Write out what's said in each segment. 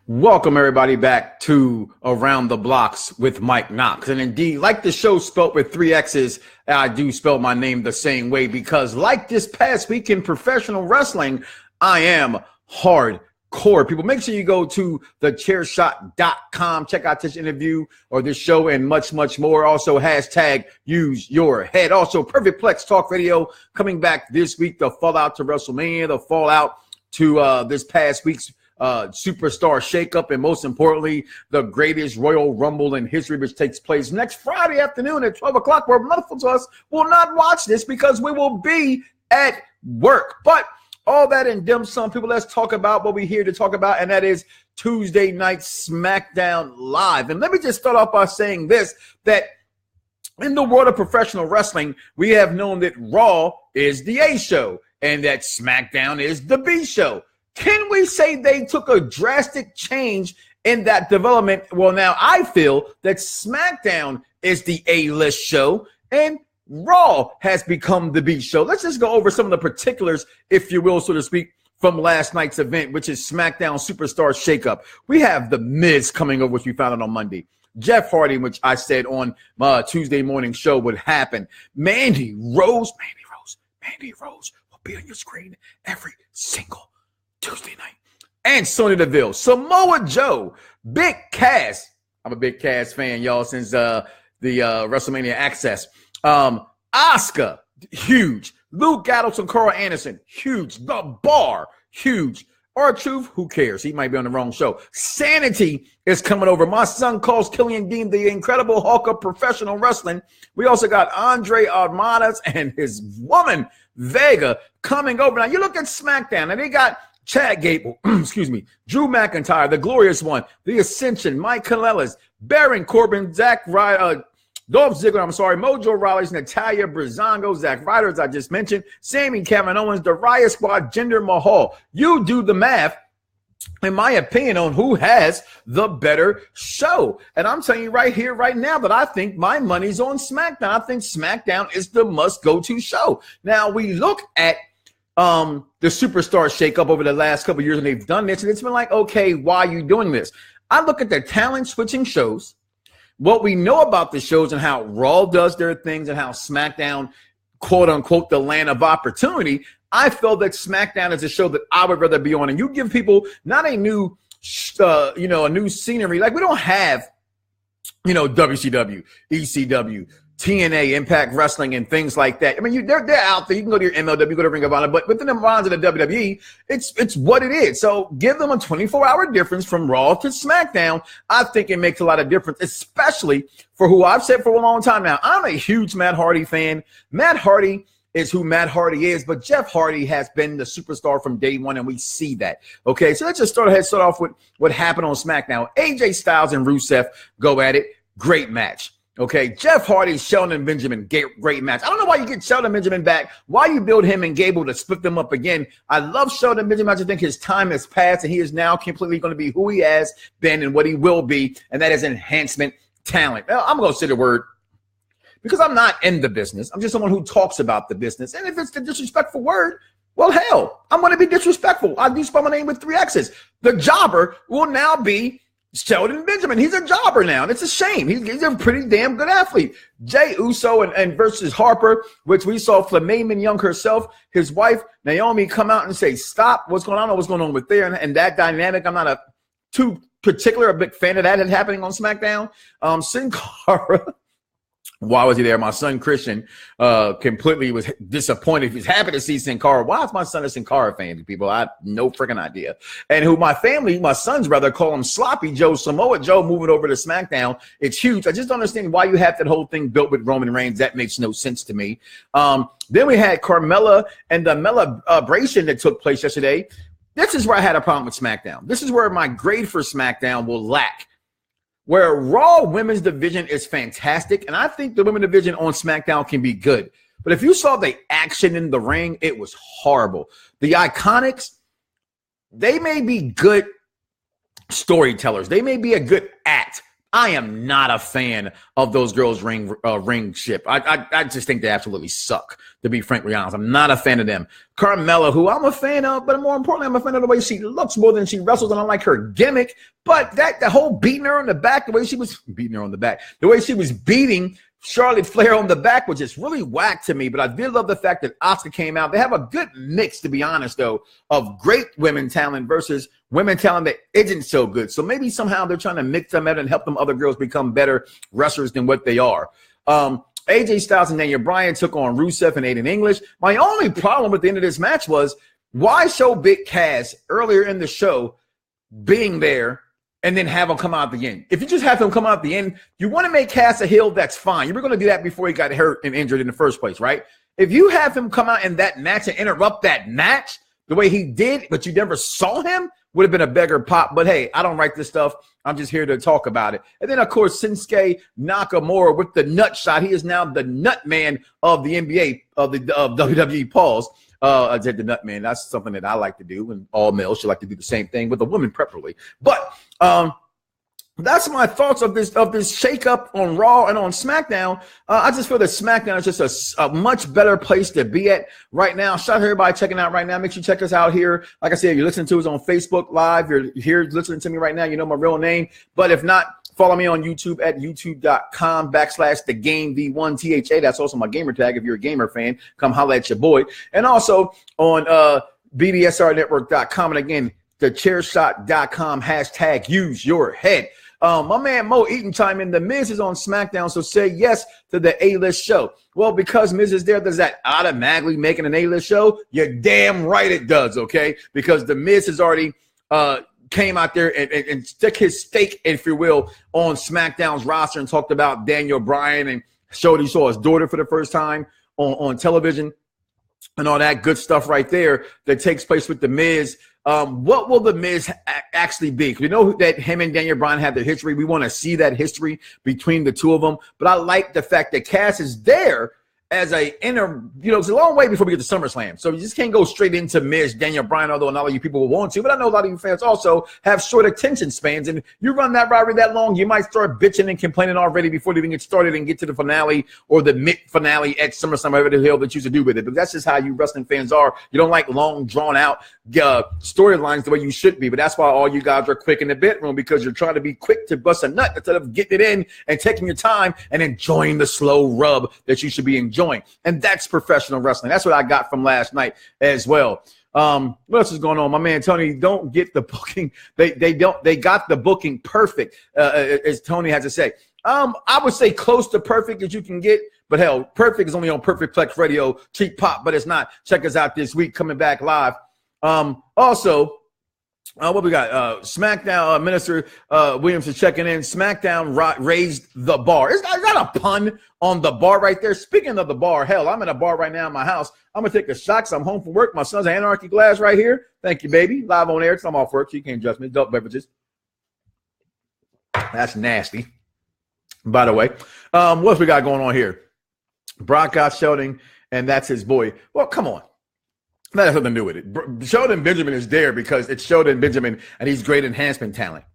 Welcome everybody back to Around the Bloxxx with Mike Knoxxx. And indeed, like the show spelt with 3 X's, I do spell my name the same way because like this past week in professional wrestling, I am hardcore. People, make sure you go to thechairshot.com. Check out this interview or this show and much, much more. Also, hashtag use your head. Also, Perfect Plex Talk Radio coming back this week. The fallout to WrestleMania, the fallout to this past week's superstar shakeup, and most importantly, the greatest Royal Rumble in history, which takes place next Friday afternoon at 12 o'clock, where most of us will not watch this because we will be at work. But all that and dim sum, people, let's talk about what we're here to talk about, and that is Tuesday Night SmackDown Live. And let me just start off by saying this, that in the world of professional wrestling, we have known that Raw is the A show and that SmackDown is the B show. Can we say they took a drastic change in that development? Well, now I feel that SmackDown is the A-list show and Raw has become the B show. Let's just go over some of the particulars, if you will, so to speak, from last night's event, which is SmackDown Superstar Shakeup. We have The Miz coming over, which we found out on Monday. Jeff Hardy, which I said on my Tuesday morning show would happen. Mandy Rose will be on your screen every single Tuesday night. And Sonya Deville, Samoa Joe, Big Cass. I'm a Big Cass fan, y'all, since the WrestleMania Access. Asuka, huge. Luke Gallows and Carl Anderson, huge. The Bar, huge. R-Truth, who cares? He might be on the wrong show. Sanity is coming over. My son calls Killian Dean the Incredible Hulk of professional wrestling. We also got Andre Armadas and his woman, Vega, coming over. Now, you look at SmackDown, and they got Chad Gable, Drew McIntyre, the Glorious One, The Ascension, Mike Kanellis, Baron Corbin, Dolph Ziggler, Mojo Rawley, Natalia Breezango, Zack Ryder, as I just mentioned, Sami Kevin Owens, the Riot Squad, Jinder Mahal. You do the math, in my opinion, on who has the better show. And I'm telling you right here, right now, that I think my money's on SmackDown. I think SmackDown is the must-go-to show. Now, we look at the superstar shakeup over the last couple of years, and they've done this, and it's been like, okay, why are you doing this? I look at the talent switching shows, what we know about the shows and how Raw does their things and how SmackDown, quote unquote, the land of opportunity. I feel that SmackDown is a show that I would rather be on. And you give people not a new, a new scenery. Like we don't have, WCW, ECW, TNA, Impact Wrestling, and things like that. I mean, they're out there. You can go to your MLW, go to Ring of Honor, but within the bonds of the WWE, it's what it is. So give them a 24-hour difference from Raw to SmackDown. I think it makes a lot of difference, especially for who I've said for a long time now. I'm a huge Matt Hardy fan. Matt Hardy is who Matt Hardy is, but Jeff Hardy has been the superstar from day one, and we see that. Okay, so let's just start off with what happened on SmackDown. AJ Styles and Rusev go at it. Great match. Okay, Jeff Hardy, Shelton Benjamin, great match. I don't know why you get Shelton Benjamin back, why you build him and Gable to split them up again. I love Shelton Benjamin. I just think his time has passed, and he is now completely going to be who he has been and what he will be, and that is enhancement talent. Now, I'm going to say the word because I'm not in the business. I'm just someone who talks about the business, and if it's the disrespectful word, well, hell, I'm going to be disrespectful. I do spell my name with 3 X's. The jobber will now be Shelton Benjamin. He's a jobber now, and it's a shame. He's a pretty damn good athlete. Jey Uso and versus Harper, which we saw Flamay Young herself, his wife, Naomi, come out and say, stop, what's going on? I don't know what's going on with there. And that dynamic, I'm not a big fan of that happening on SmackDown. Sin Cara, why was he there? My son Christian completely was disappointed. He was happy to see Sin Cara. Why is my son a Sin Cara fan, people? I have no freaking idea. And who my son's brother, call him Sloppy Joe, Samoa Joe, moving over to SmackDown. It's huge. I just don't understand why you have that whole thing built with Roman Reigns. That makes no sense to me. Then we had Carmella and the celebration that took place yesterday. This is where I had a problem with SmackDown. This is where my grade for SmackDown will lack. Where Raw women's division is fantastic, and I think the women's division on SmackDown can be good. But if you saw the action in the ring, it was horrible. The Iconics, they may be good storytellers. They may be a good act, I am not a fan of those girls' ring ship. I just think they absolutely suck, to be frankly honest. I'm not a fan of them. Carmella, who I'm a fan of, but more importantly, I'm a fan of the way she looks more than she wrestles, and I like her gimmick. But the whole beating her on the back, the way she was beating Charlotte Flair on the back was just really whack to me. But I did love the fact that Asuka came out. They have a good mix, to be honest, though, of great women talent versus women talent that isn't so good. So maybe somehow they're trying to mix them out and help them other girls become better wrestlers than what they are. AJ Styles and Daniel Bryan took on Rusev and Aiden English. My only problem at the end of this match was, why show Big Cass earlier in the show being there and then have him come out at the end? If you just have him come out at the end, you want to make Cass a heel, that's fine. You were going to do that before he got hurt and injured in the first place, right? If you have him come out in that match and interrupt that match the way he did, but you never saw him, would have been a bigger pop. But hey, I don't write this stuff. I'm just here to talk about it. And then, of course, Shinsuke Nakamura with the nut shot. He is now the nut man of the NBA, of WWE. Pause. I said the nut man. That's something that I like to do, and all males should like to do the same thing with a woman preferably. But that's my thoughts of this shakeup on Raw and on SmackDown. I just feel that SmackDown is just a much better place to be at right now. Shout out to everybody checking out right now. Make sure you check us out here. Like I said, you're listening to us on Facebook Live. You're here listening to me right now. You know my real name. But if not, follow me on YouTube at youtube.com/thegameve1THA. That's also my gamer tag. If you're a gamer fan, come holla at your boy. And also on BDSRnetwork.com. And again, thechairshot.com, #use your head. My man Mo Eaton chime in. The Miz is on SmackDown, so say yes to the A-list show. Well, because Miz is there, does that automatically make it an A-list show? You're damn right it does, okay? Because the Miz has already came out there and stick his stake, if you will, on SmackDown's roster and talked about Daniel Bryan and showed he saw his daughter for the first time on television and all that good stuff right there that takes place with the Miz. What will the Miz actually be? We know that him and Daniel Bryan have their history. We want to see that history between the two of them. But I like the fact that Cass is there as it's a long way before we get to SummerSlam. So you just can't go straight into Miz, Daniel Bryan, although not all you people will want to. But I know a lot of you fans also have short attention spans. And you run that rivalry that long, you might start bitching and complaining already before they even get started and get to the finale or the mid-finale at SummerSlam, whatever the hell they choose to do with it. But that's just how you wrestling fans are. You don't like long, drawn-out storylines the way you should be. But that's why all you guys are quick in the bedroom, because you're trying to be quick to bust a nut instead of getting it in and taking your time and enjoying the slow rub that you should be enjoying. And that's professional wrestling. That's what I got from last night as well. What else is going on? My man Tony don't get the booking. They got the booking perfect, as Tony has to say. I would say close to perfect as you can get, but hell, perfect is only on Perfectplex Radio, cheap pop, but it's not. Check us out this week, coming back live. Also, what we got? SmackDown Minister Williams is checking in. SmackDown raised the bar. Is that a pun on the bar right there? Speaking of the bar, hell, I'm in a bar right now in my house. I'm going to take a shot because I'm home from work. My son's Anarchy glass right here. Thank you, baby. Live on air because I'm off work, so you can't judge me. Adult beverages. That's nasty. By the way, what else we got going on here? Brock got Sheldon, and that's his boy. Well, come on. That has nothing to do with it. Sheldon Benjamin is there because it's Sheldon Benjamin, and he's great enhancement talent.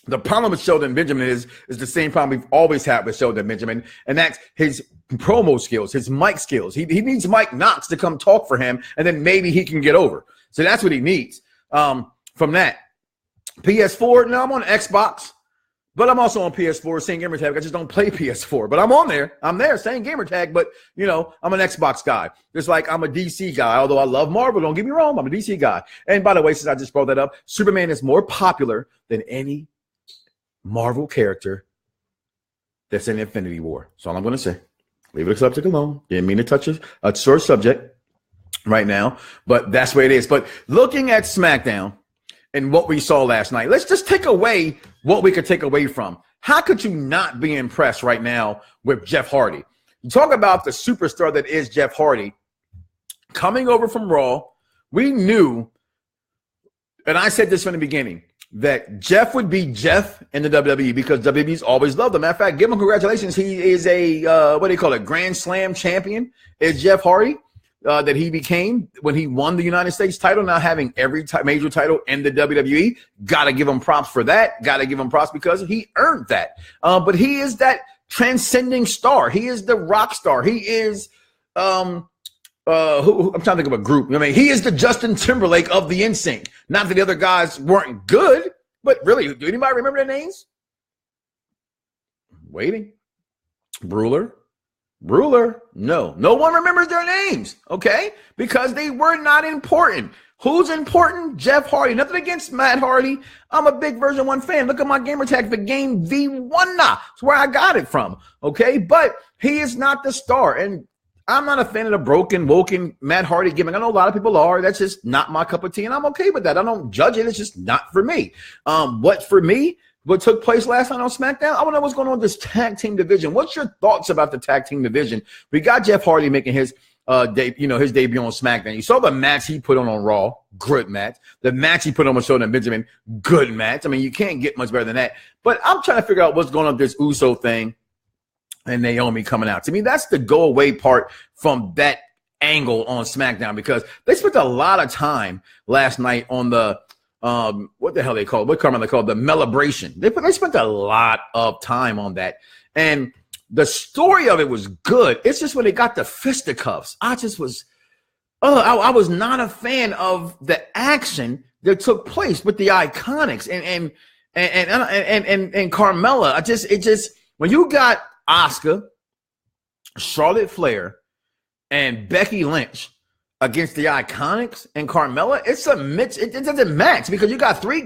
The problem with Sheldon Benjamin is the same problem we've always had with Sheldon Benjamin, and that's his promo skills, his mic skills. He needs Mike Knoxxx to come talk for him, and then maybe he can get over. So that's what he needs from that. PS4, no, I'm on Xbox. But I'm also on PS4, same gamer tag. I just don't play PS4. But I'm on there. I'm there, same gamer tag. But, I'm an Xbox guy. Just like I'm a DC guy. Although I love Marvel, don't get me wrong. I'm a DC guy. And by the way, since I just brought that up, Superman is more popular than any Marvel character that's in Infinity War. That's all I'm going to say. Leave the subject alone. Didn't mean to touch a sore subject right now. But that's where it is. But looking at SmackDown and what we saw last night, let's just take away what we could take away from. How could you not be impressed right now with Jeff Hardy? You talk about the superstar that is Jeff Hardy coming over from Raw. We knew, and I said this from the beginning, that Jeff would be Jeff in the WWE because WWE's always loved him. Matter of fact, give him congratulations. He is a, Grand Slam champion, is Jeff Hardy. that he became when he won the United States title, now having every major title in the WWE. Got to give him props for that. Got to give him props because he earned that. But he is that transcending star. He is the rock star. He is I'm trying to think of a group. I mean, he is the Justin Timberlake of the NSYNC. Not that the other guys weren't good, but really, do anybody remember their names? Waiting. Bruiser. No one remembers their names, okay? Because they were not important. Who's important? Jeff Hardy. Nothing against Matt Hardy. I'm a big Version 1 fan. Look at my gamer tag for Game V1. That's where I got it from, okay? But he is not the star. And I'm not a fan of the broken, woken Matt Hardy gimmick. I know a lot of people are. That's just not my cup of tea, and I'm okay with that. I don't judge it. It's just not for me. What took place last night on SmackDown? I want to know what's going on with this tag team division. What's your thoughts about the tag team division? We got Jeff Hardy making his debut on SmackDown. You saw the match he put on Raw, good match. The match he put on Shoulder and Benjamin, good match. I mean, you can't get much better than that. But I'm trying to figure out what's going on with this Uso thing and Naomi coming out. To me, that's the go away part from that angle on SmackDown, because they spent a lot of time last night on the what the hell they call it? What Carmen they call it? The Melibration. They spent a lot of time on that. And the story of it was good. It's just when they got the fisticuffs, I was not a fan of the action that took place with the Iconics and Carmella. When you got Asuka, Charlotte Flair, and Becky Lynch against the Iconics and Carmella, it doesn't match, because you got three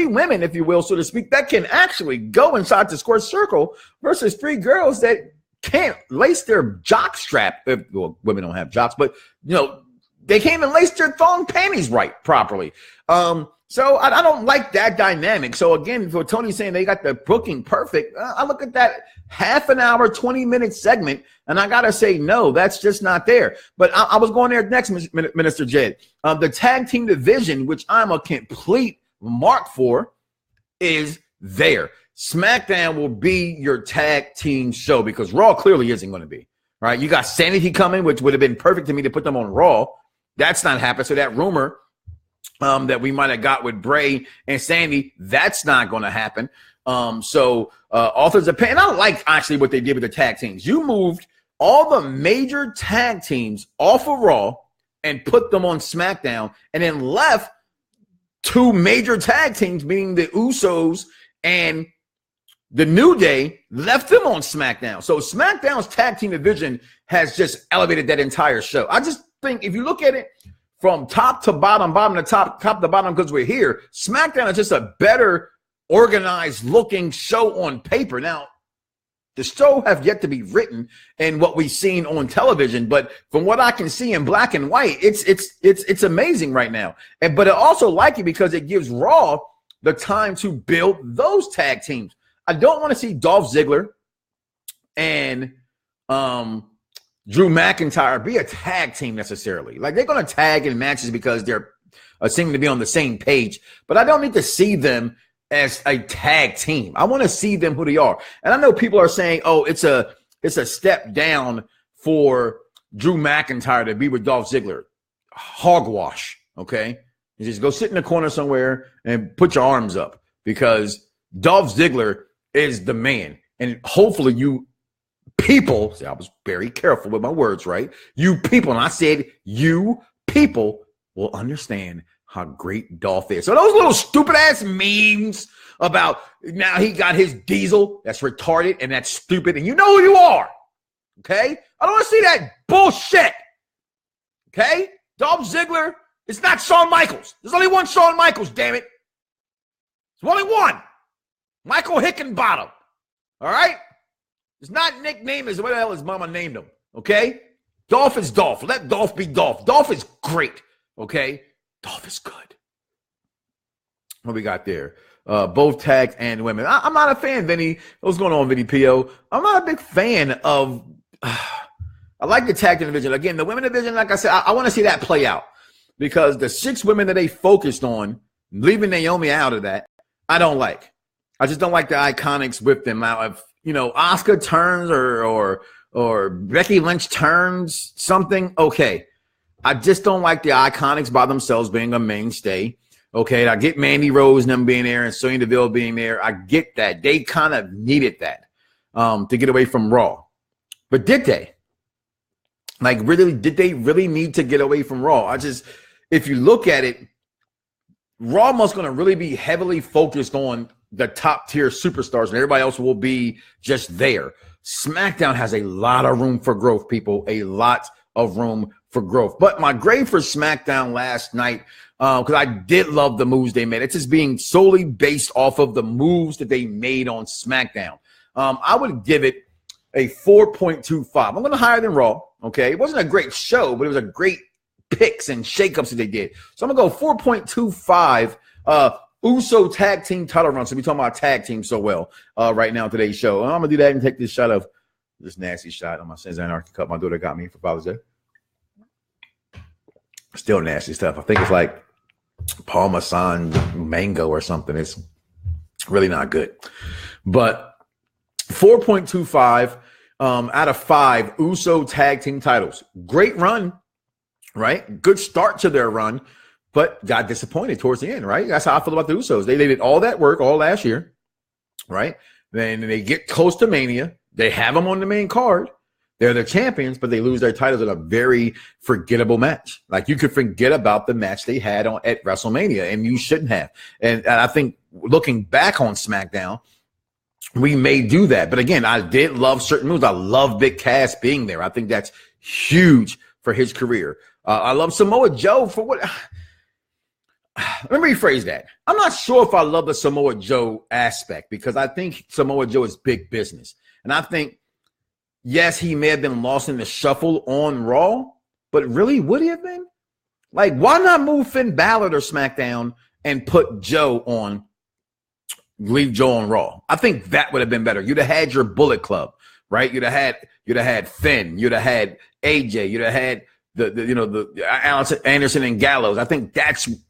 women, if you will, so to speak, that can actually go inside the square circle versus three girls that can't lace their jock strap. Well, women don't have jocks, but they can't even lace their thong panties right properly. So I don't like that dynamic. So again, for Tony saying they got the booking perfect, I look at that half an hour, 20-minute segment, and I got to say, no, that's just not there. But I was going there next, Minister Jed. The tag team division, which I'm a complete mark for, is there. SmackDown will be your tag team show, because Raw clearly isn't going to be. Right? You got Sanity coming, which would have been perfect to me to put them on Raw. That's not happening. So that rumor that we might have got with Bray and Sandy, that's not going to happen. Authors of Pain, I like actually what they did with the tag teams. You moved all the major tag teams off of Raw and put them on SmackDown, and then left two major tag teams, meaning the Usos and the New Day, left them on SmackDown. So SmackDown's tag team division has just elevated that entire show. I just think if you look at it from top to bottom, bottom to top, top to bottom, because we're here, SmackDown is just a better organized looking show on paper. Now, the show have yet to be written and what we've seen on television, but from what I can see in black and white, it's amazing right now. But I also like it because it gives Raw the time to build those tag teams. I don't want to see Dolph Ziggler and Drew McIntyre be a tag team necessarily. Like, they're going to tag in matches because they're seeming to be on the same page, but I don't need to see them as a tag team. I want to see them who they are. And I know people are saying, oh, it's a step down for Drew McIntyre to be with Dolph Ziggler. Hogwash, okay? You just go sit in the corner somewhere and put your arms up, because Dolph Ziggler is the man. And hopefully you people, see, I was very careful with my words, right? You people, and I said you people will understand how great Dolph is. So those little stupid ass memes about now he got his diesel, that's retarded and that's stupid, and you know who you are, okay? I don't want to see that bullshit, okay? Dolph Ziggler is not Shawn Michaels. There's only one Shawn Michaels, damn it. There's only one. Michael Hickenbottom, all right? It's not Nick Namath, what the hell his mama named him, okay? Dolph is Dolph. Let Dolph be Dolph. Dolph is great, okay? Dolph is good. What we got there? Both tags and women. I'm not a fan, Vinny. What's going on, Vinny P.O.? I'm not a big fan of I like the tag team division. Again, the women division, like I said, I want to see that play out, because the 6 women that they focused on, leaving Naomi out of that, I don't like. I just don't like the Iconics with them. Now, if Asuka turns or or Becky Lynch turns something, okay. I just don't like the Iconics by themselves being a mainstay. Okay, I get Mandy Rose and them being there and Sonya Deville being there. I get that. They kind of needed that to get away from Raw. But did they? Like, really, did they really need to get away from Raw? If you look at it, Raw was going to really be heavily focused on the top tier superstars, and everybody else will be just there. SmackDown has a lot of room for growth, people. A lot of room for growth. But my grade for SmackDown last night, because I did love the moves they made. It's just being solely based off of the moves that they made on SmackDown. I would give it a 4.25. I'm going to higher than Raw. Okay, it wasn't a great show, but it was a great picks and shakeups that they did. So I'm going to go 4.25. Uso tag team title run. So we're talking about tag team so well right now today's show. And I'm going to do that and take this shot of this nasty shot on my Sins Anarchy cup my daughter got me for Father's Day. Still nasty stuff. I think it's like Parmesan mango or something. It's really not good. But 4.25 out of 5 Uso tag team titles. Great run, right? Good start to their run, but got disappointed towards the end, right? That's how I feel about the Usos. They did all that work all last year, right? Then they get close to Mania. They have them on the main card. They're the champions, but they lose their titles in a very forgettable match. Like, you could forget about the match they had at WrestleMania, and you shouldn't have. And I think looking back on SmackDown, we may do that. But again, I did love certain moves. I love Big Cass being there. I think that's huge for his career. I love Samoa Joe for what? Let me rephrase that. I'm not sure if I love the Samoa Joe aspect, because I think Samoa Joe is big business. And I think, yes, he may have been lost in the shuffle on Raw, but really, would he have been? Like, why not move Finn Balor to SmackDown and put Joe on, leave Joe on Raw? I think that would have been better. You'd have had your Bullet Club, right? You'd have had Finn, you'd have had AJ, you'd have had the Anderson and Gallows. I think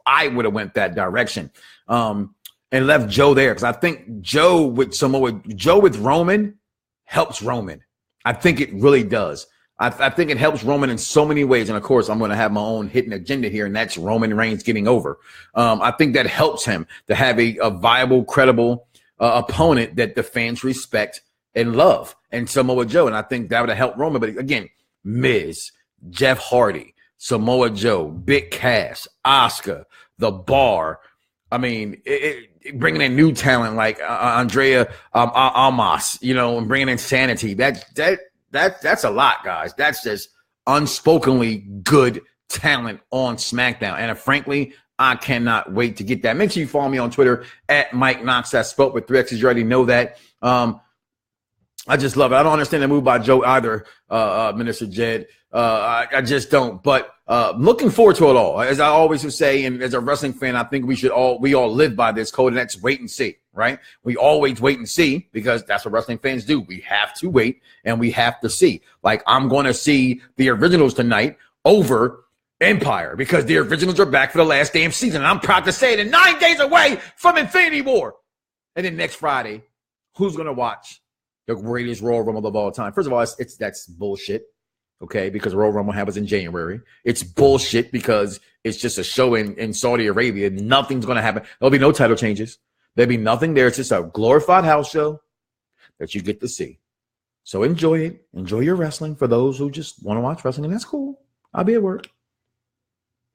I would have went that direction. And left Joe there, because I think Joe with Roman helps Roman. I think it really does. I think it helps Roman in so many ways. And of course, I'm going to have my own hidden agenda here, and that's Roman Reigns getting over. I think that helps him to have a viable, credible opponent that the fans respect and love, and Samoa Joe. And I think that would have helped Roman. But again, Miz, Jeff Hardy, Samoa Joe, Big Cass, Asuka, The Bar. I mean, bringing in new talent like Andrea Almas, and bringing in Sanity. That's a lot, guys. That's just unspokenly good talent on SmackDown. And frankly, I cannot wait to get that. Make sure you follow me on Twitter at Mike Knoxxx. That's spelled with 3 X's. You already know that. I just love it. I don't understand the move by Joe either, Minister Jed. I just don't. But looking forward to it all. As I always would say, and as a wrestling fan, I think we all live by this code, and that's wait and see, right? We always wait and see, because that's what wrestling fans do. We have to wait and we have to see. Like, I'm going to see the Originals tonight over Empire, because the Originals are back for the last damn season. And I'm proud to say it, in 9 days away from Infinity War. And then next Friday, who's going to watch the greatest Royal Rumble of all time? First of all, that's bullshit. Okay, because Royal Rumble happens in January. It's bullshit because it's just a show in Saudi Arabia. Nothing's going to happen. There'll be no title changes. There'll be nothing there. It's just a glorified house show that you get to see. So enjoy it. Enjoy your wrestling. For those who just want to watch wrestling, and that's cool. I'll be at work.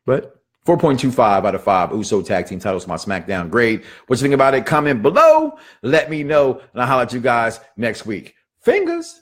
But 4.25 out of 5 Uso tag team titles, my SmackDown grade. What you think about it? Comment below. Let me know, and I'll holler at you guys next week. Fingers.